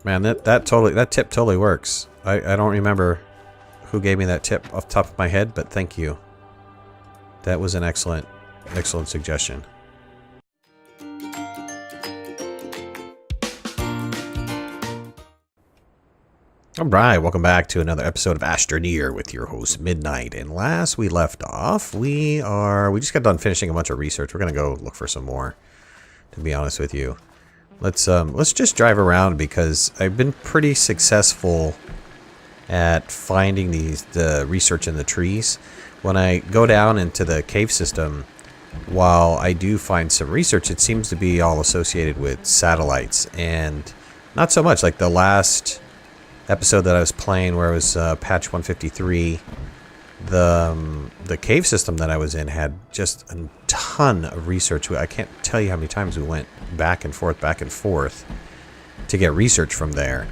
Man, that tip totally works. I don't remember who gave me that tip off the top of my head, but thank you. That was an excellent suggestion. Alright, welcome back to another episode of Astroneer with your host Midnight. And last we left off, we just got done finishing a bunch of research. We're gonna go look for some more, to be honest with you. Let's just drive around because I've been pretty successful at finding the research in the trees. When I go down into the cave system, while I do find some research, it seems to be all associated with satellites and not so much like the last episode that I was playing where it was patch 153. The cave system that I was in had just a ton of research. I can't tell you how many times we went back and forth to get research from there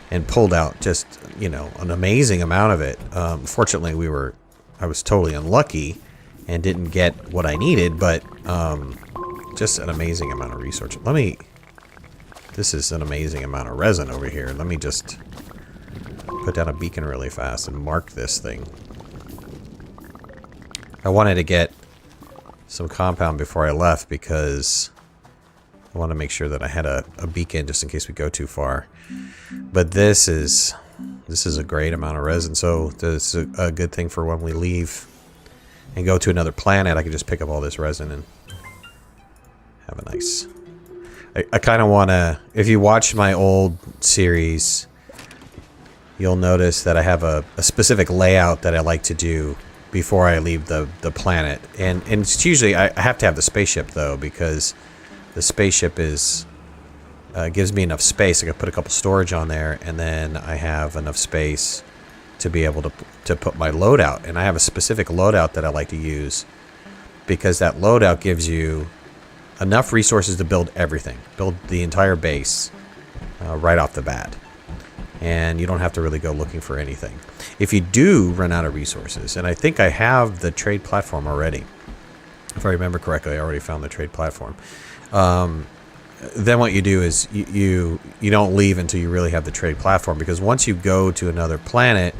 and pulled out just, you know, an amazing amount of it. Fortunately, I was totally unlucky and didn't get what I needed, but just an amazing amount of research. This is an amazing amount of resin over here. Let me just put down a beacon really fast and mark this thing. I wanted to get some compound before I left because I want to make sure that I had a beacon just in case we go too far. But this is a great amount of resin, so this is a good thing for when we leave and go to another planet. I can just pick up all this resin and have a nice... I kind of want to... If you watch my old series, you'll notice that I have a specific layout that I like to do before I leave the planet. And it's usually... I have to have the spaceship, though, because the spaceship is... gives me enough space. I can put a couple storage on there, and then I have enough space to be able to put my loadout. And I have a specific loadout that I like to use because that loadout gives you enough resources to build everything. Build the entire base right off the bat. And you don't have to really go looking for anything. If you do run out of resources, and I think I have the trade platform already. If I remember correctly, I already found the trade platform. Then what you do is you don't leave until you really have the trade platform, because once you go to another planet,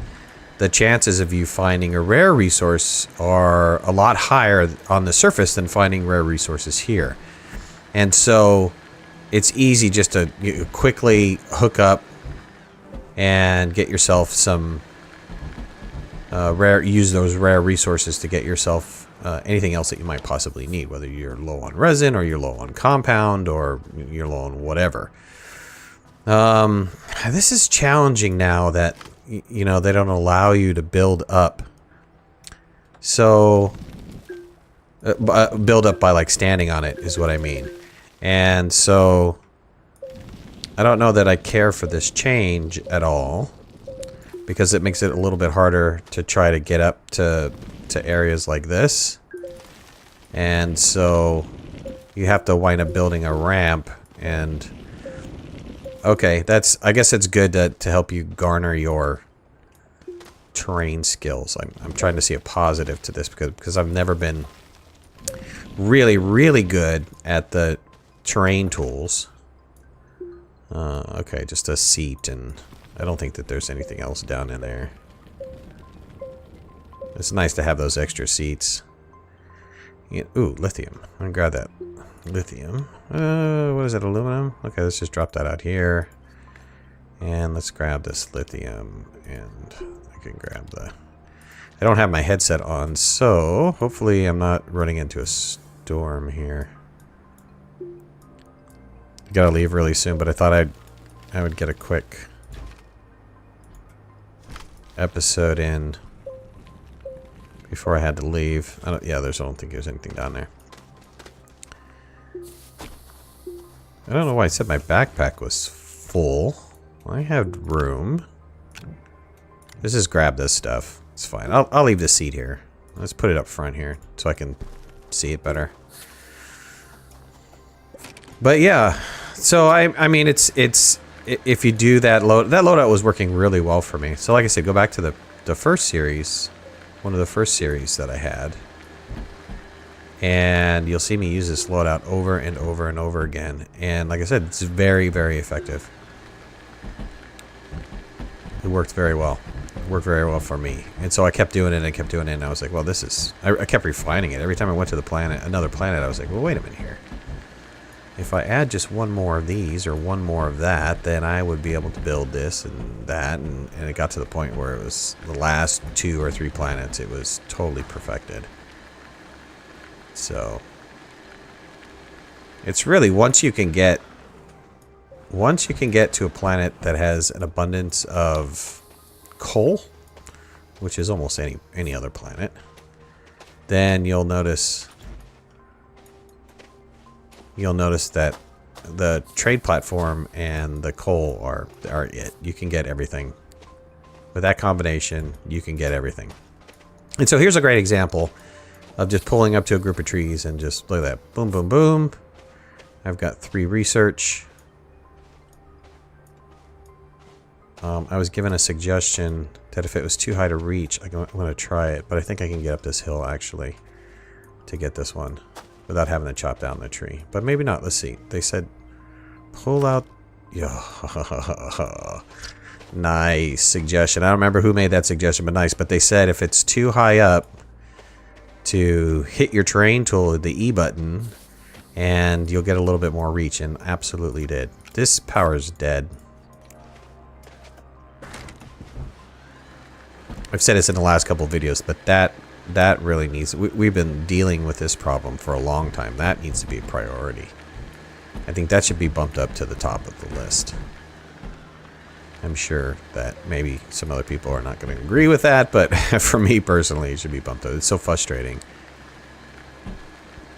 the chances of you finding a rare resource are a lot higher on the surface than finding rare resources here. And so it's easy just to quickly hook up and get yourself some use those rare resources to get yourself anything else that you might possibly need, whether you're low on resin or you're low on compound or you're low on whatever. This is challenging now that, you know, they don't allow you to build up. So, build up by like standing on it is what I mean. And so, I don't know that I care for this change at all, because it makes it a little bit harder to try to get up to areas like this. And so you have to wind up building a ramp. And okay, I guess it's good to help you garner your terrain skills. I'm trying to see a positive to this because I've never been really good at the terrain tools. Okay, just a seat, and I don't think that there's anything else down in there. It's nice to have those extra seats. Yeah, ooh, lithium. I'm gonna grab that. Lithium. What is it, aluminum? Okay, let's just drop that out here. And let's grab this lithium, and I can grab the... I don't have my headset on, so hopefully I'm not running into a storm here. Gotta leave really soon, but I thought I would get a quick episode in before I had to leave. I don't think there's anything down there. I don't know why I said my backpack was full. I have room. Let's just grab this stuff. It's fine. I'll leave the seat here. Let's put it up front here so I can see it better. But yeah, so I mean it's if you do that loadout was working really well for me. So like I said, go back to the first series, one of the first series that I had, and you'll see me use this loadout over and over and over again. And like I said, it's very, very effective. It worked very well. It worked very well for me. And so I kept doing it and I kept doing it, and I was like, well, this is... I kept refining it. Every time I went to the planet, another planet, I was like, well, wait a minute here. If I add just one more of these or one more of that, then I would be able to build this and that. And it got to the point where it was the last 2 or 3 planets. It was totally perfected. So it's really once you can get to a planet that has an abundance of coal, which is almost any other planet, then you'll notice that the trade platform and the coal are it. You can get everything. With that combination, you can get everything. And so here's a great example of just pulling up to a group of trees and just look at that. Boom, boom, boom. I've got 3 research. I was given a suggestion that if it was too high to reach, I'm going to try it. But I think I can get up this hill, actually, to get this one without having to chop down the tree. But maybe not. Let's see. They said pull out... Yeah. Nice suggestion. I don't remember who made that suggestion, but nice. But they said if it's too high up, to hit your terrain tool, the E button, and you'll get a little bit more reach, and absolutely did. This power is dead. I've said this in the last couple of videos, but that really needs... We've been dealing with this problem for a long time. That needs to be a priority. I think that should be bumped up to the top of the list. I'm sure that maybe some other people are not going to agree with that, but for me personally, it should be bumped up. It's so frustrating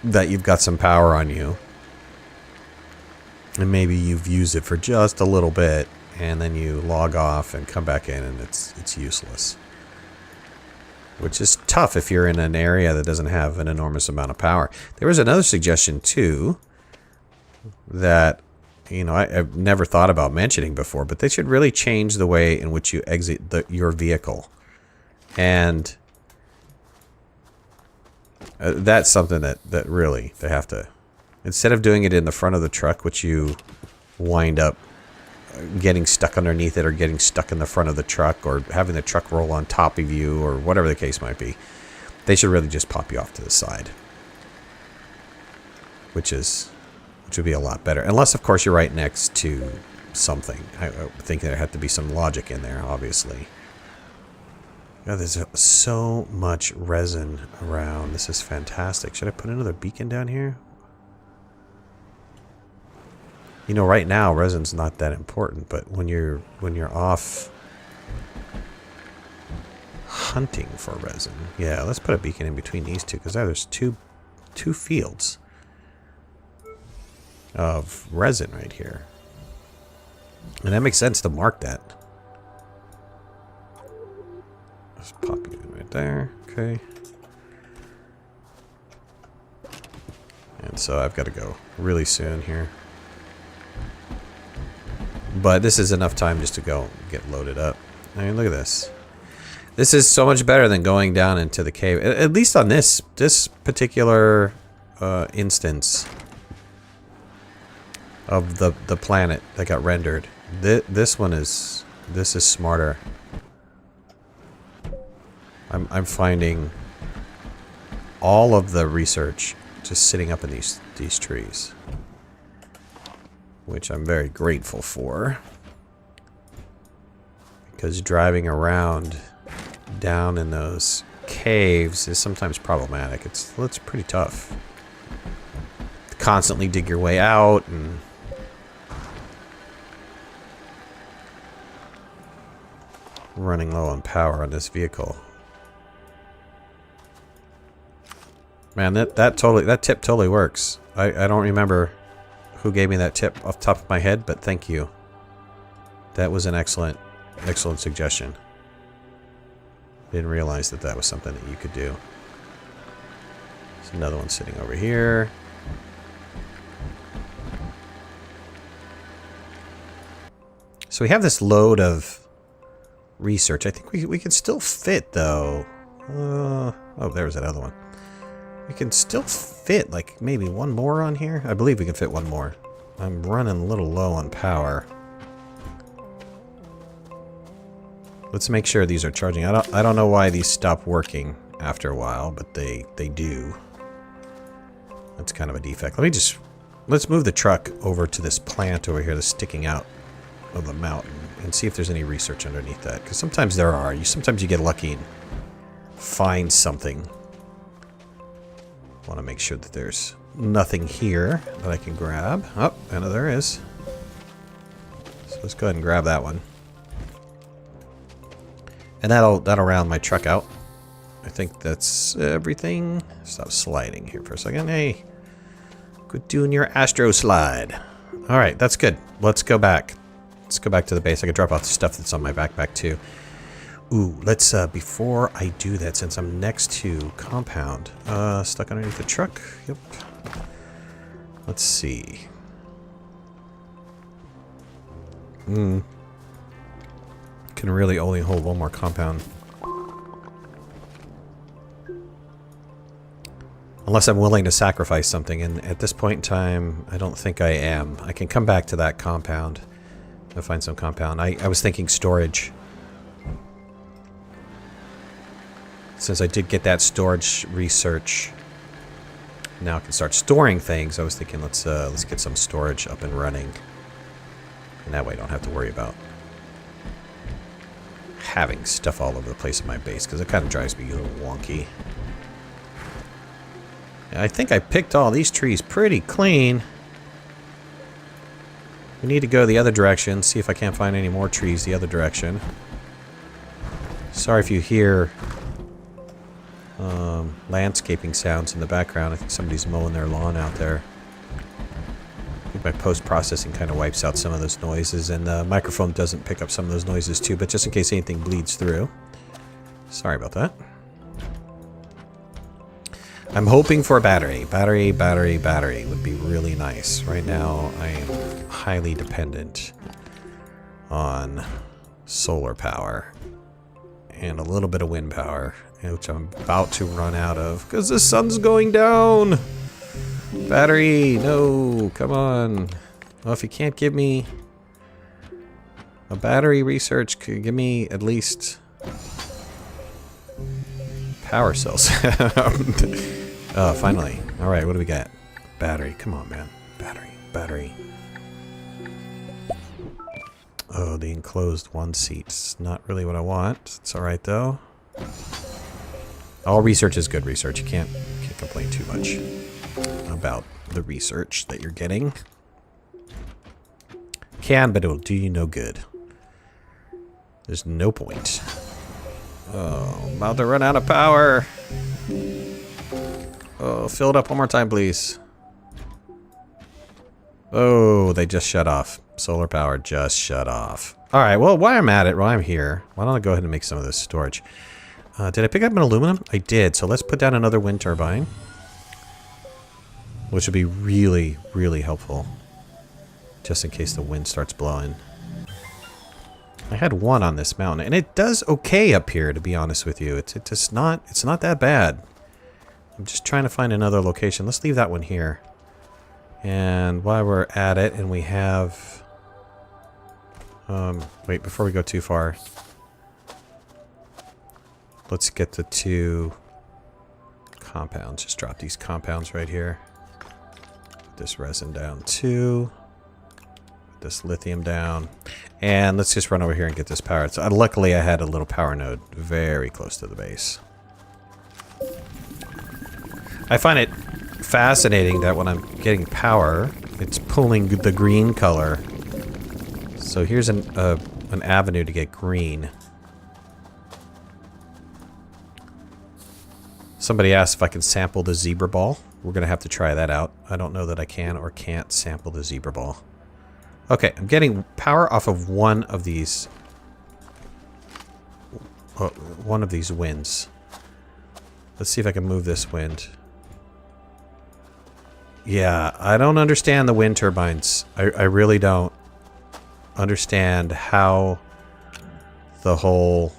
that you've got some power on you, and maybe you've used it for just a little bit, and then you log off and come back in, and it's useless. Which is tough if you're in an area that doesn't have an enormous amount of power. There was another suggestion, too, that... You know, I've never thought about mentioning before, but they should really change the way in which you exit your vehicle. And that's something that really they have to... Instead of doing it in the front of the truck, which you wind up getting stuck underneath it or getting stuck in the front of the truck or having the truck roll on top of you or whatever the case might be, they should really just pop you off to the side. Which would be a lot better. Unless, of course, you're right next to something. I think there had to be some logic in there, obviously. God, there's so much resin around. This is fantastic. Should I put another beacon down here? You know, right now, resin's not that important, but when you're off hunting for resin... Yeah, let's put a beacon in between these two, because there's two fields of resin right here. And that makes sense to mark that. Let's pop you in right there. Okay. And so I've got to go really soon here. But this is enough time just to go get loaded up. I mean, look at this. This is so much better than going down into the cave. At least on this particular instance of the planet that got rendered. This is smarter. I'm finding all of the research just sitting up in these trees, which I'm very grateful for, because driving around down in those caves is sometimes problematic. It's pretty tough. Constantly dig your way out and running low on power on this vehicle. Man, that tip totally works. I don't remember who gave me that tip off the top of my head, but thank you. That was an excellent suggestion. Didn't realize that was something that you could do. There's another one sitting over here. So we have this load of research. I think we can still fit, though. Oh, there's that other one. We can still fit, like, maybe one more on here. I believe we can fit one more. I'm running a little low on power. Let's make sure these are charging. I don't know why these stop working after a while, but they do. That's kind of a defect. Let's move the truck over to this plant over here that's sticking out of the mountain and see if there's any research underneath that. Because sometimes there are. Sometimes you get lucky and find something. Want to make sure that there's nothing here that I can grab. Oh, I know there is. So let's go ahead and grab that one. And that'll round my truck out. I think that's everything. Stop sliding here for a second. Hey, quit doing your astro slide. All right, that's good. Let's go back. Let's go back to the base. I can drop off the stuff that's on my backpack too. Ooh, let's, before I do that, since I'm next to compound, stuck underneath the truck. Yep. Let's see. Can really only hold one more compound. Unless I'm willing to sacrifice something, and at this point in time, I don't think I am. I can come back to that compound. I'll find some compound. I was thinking storage. Since I did get that storage research, now I can start storing things. I was thinking let's get some storage up and running. And that way I don't have to worry about having stuff all over the place in my base, because it kind of drives me a little wonky. I think I picked all these trees pretty clean. We need to go the other direction, see if I can't find any more trees the other direction. Sorry if you hear landscaping sounds in the background. I think somebody's mowing their lawn out there. I think my post-processing kind of wipes out some of those noises, and the microphone doesn't pick up some of those noises too, but just in case anything bleeds through. Sorry about that. I'm hoping for a battery. Battery would be really nice. Right now, I am highly dependent on solar power and a little bit of wind power, which I'm about to run out of because the sun's going down. Battery, no, come on. Well, if you can't give me a battery research, could give me at least power cells. Oh, finally. All right, what do we got? Battery. Come on, man. Battery. Oh, the enclosed one seat. It's not really what I want. It's all right, though. All research is good research. You can't complain too much about the research that you're getting. Can, but it'll do you no good. There's no point. Oh, I'm about to run out of power. Oh, fill it up one more time, please. Oh, they just shut off. Solar power just shut off. Alright, well, while I'm at it, while I'm here, why don't I go ahead and make some of this storage. Did I pick up an aluminum? I did, so let's put down another wind turbine. Which would be really, really helpful. Just in case the wind starts blowing. I had one on this mountain, and it does okay up here, to be honest with you. It's not that bad. I'm just trying to find another location. Let's leave that one here. And while we're at it, and we have... wait, before we go too far. Let's get the two compounds. Just drop these compounds right here. Put this resin down too. Put this lithium down. And let's just run over here and get this power. So, luckily, I had a little power node very close to the base. I find it fascinating that when I'm getting power, it's pulling the green color. So here's an avenue to get green. Somebody asked if I can sample the zebra ball. We're going to have to try that out. I don't know that I can or can't sample the zebra ball. Okay, I'm getting power off of one of these winds. Let's see if I can move this wind. Yeah, I don't understand the wind turbines. I really don't understand how the whole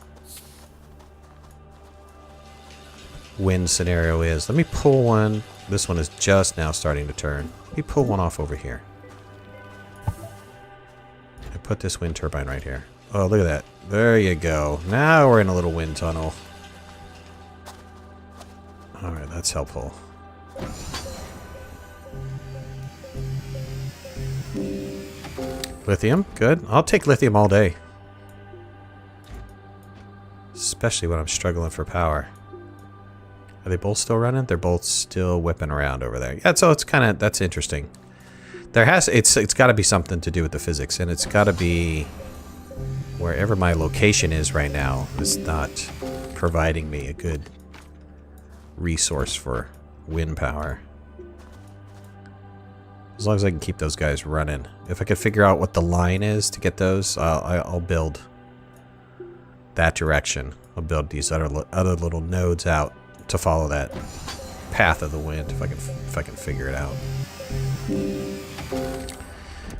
wind scenario is. Let me pull one. This one is just now starting to turn. Let me pull one off over here. I put this wind turbine right here. Oh, look at that. There you go. Now we're in a little wind tunnel. Alright, that's helpful. Lithium, good. I'll take lithium all day. Especially when I'm struggling for power. Are they both still running? They're both still whipping around over there. Yeah, so it's kind of, that's interesting. It's got to be something to do with the physics, and it's got to be wherever my location is right now is not providing me a good resource for wind power. As long as I can keep those guys running. If I could figure out what the line is to get those, I'll build that direction. I'll build these other little nodes out to follow that path of the wind if I can figure it out.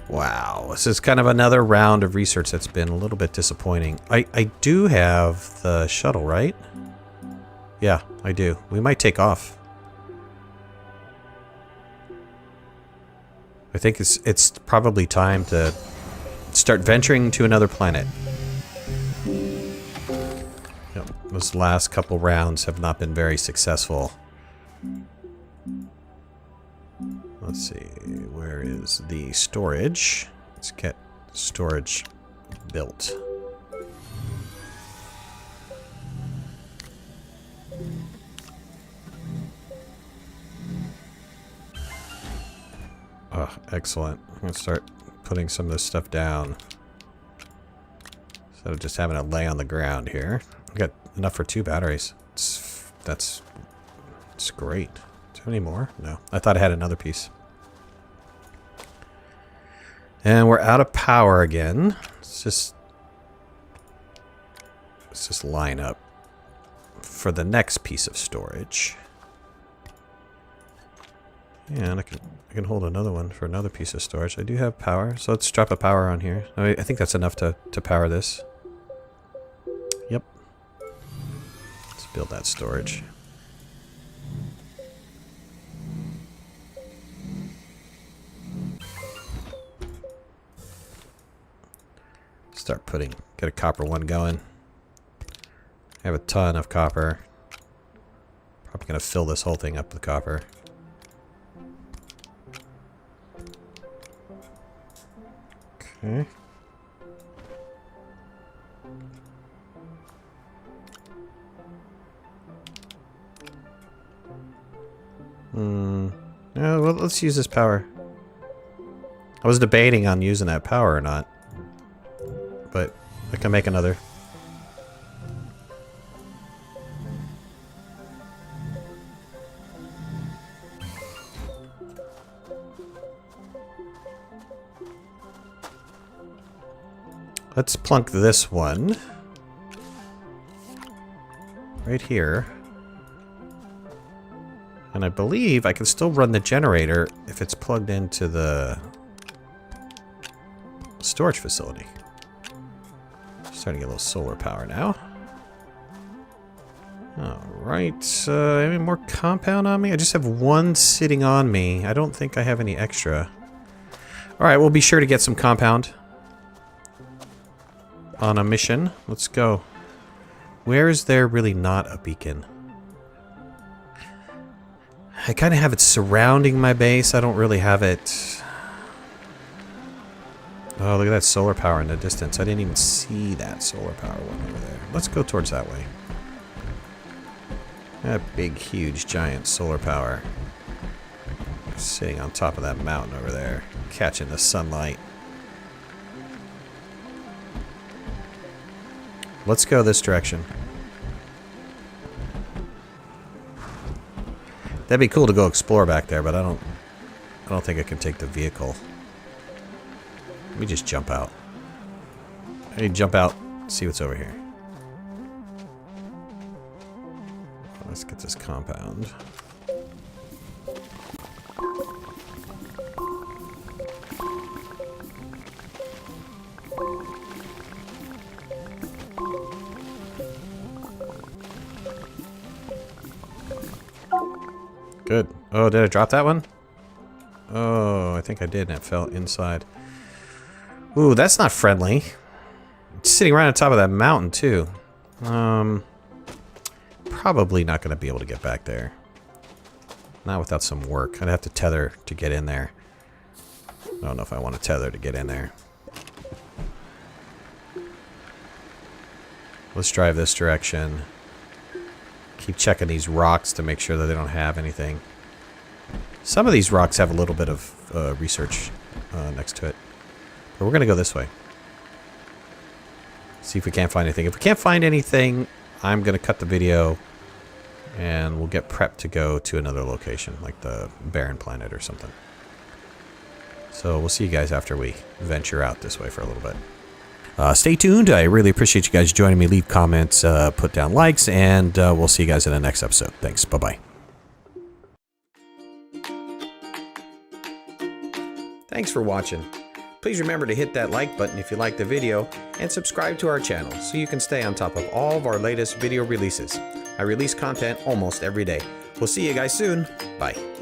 Wow, this is kind of another round of research that's been a little bit disappointing. I do have the shuttle, right? Yeah, I do. We might take off. I think it's probably time to start venturing to another planet. Yep, those last couple rounds have not been very successful. Let's see, where is the storage? Let's get storage built. Oh, excellent. I'm going to start putting some of this stuff down. Instead of just having it lay on the ground here. I've got enough for 2 batteries. That's great. Do you have any more? No. I thought I had another piece. And we're out of power again. Let's just line up for the next piece of storage. Yeah, and I can hold another one for another piece of storage. I do have power, so let's drop a power on here. I think that's enough to power this. Yep. Let's build that storage. Get a copper one going. I have a ton of copper. Probably gonna fill this whole thing up with copper. Okay. Yeah, well, let's use this power. I was debating on using that power or not. But I can make another. Let's plunk this one right here. And I believe I can still run the generator if it's plugged into the storage facility. Starting to get a little solar power now. Alright, any more compound on me? I just have one sitting on me. I don't think I have any extra. Alright, we'll be sure to get some compound on a mission. Let's go. Where is there really not a beacon? I kind of have it surrounding my base. I don't really have it... Oh, look at that solar power in the distance. I didn't even see that solar power one over there. Let's go towards that way. That big, huge, giant solar power. Sitting on top of that mountain over there. Catching the sunlight. Let's go this direction. That'd be cool to go explore back there, but I don't think I can take the vehicle. Let me just jump out. I need to jump out, see what's over here. Let's get this compound. Good. Oh, did I drop that one? Oh, I think I did, and it fell inside. Ooh, that's not friendly. It's sitting right on top of that mountain, too. Probably not going to be able to get back there. Not without some work. I'd have to tether to get in there. I don't know if I want to tether to get in there. Let's drive this direction. Keep checking these rocks to make sure that they don't have anything. Some of these rocks have a little bit of research next to it. But we're going to go this way. See if we can't find anything. If we can't find anything, I'm going to cut the video. And we'll get prepped to go to another location, like the barren planet or something. So we'll see you guys after we venture out this way for a little bit. Stay tuned. I really appreciate you guys joining me. Leave comments, put down likes, and we'll see you guys in the next episode. Thanks. Bye-bye. Thanks for watching. Please remember to hit that like button if you liked the video, and subscribe to our channel so you can stay on top of all of our latest video releases. I release content almost every day. We'll see you guys soon. Bye.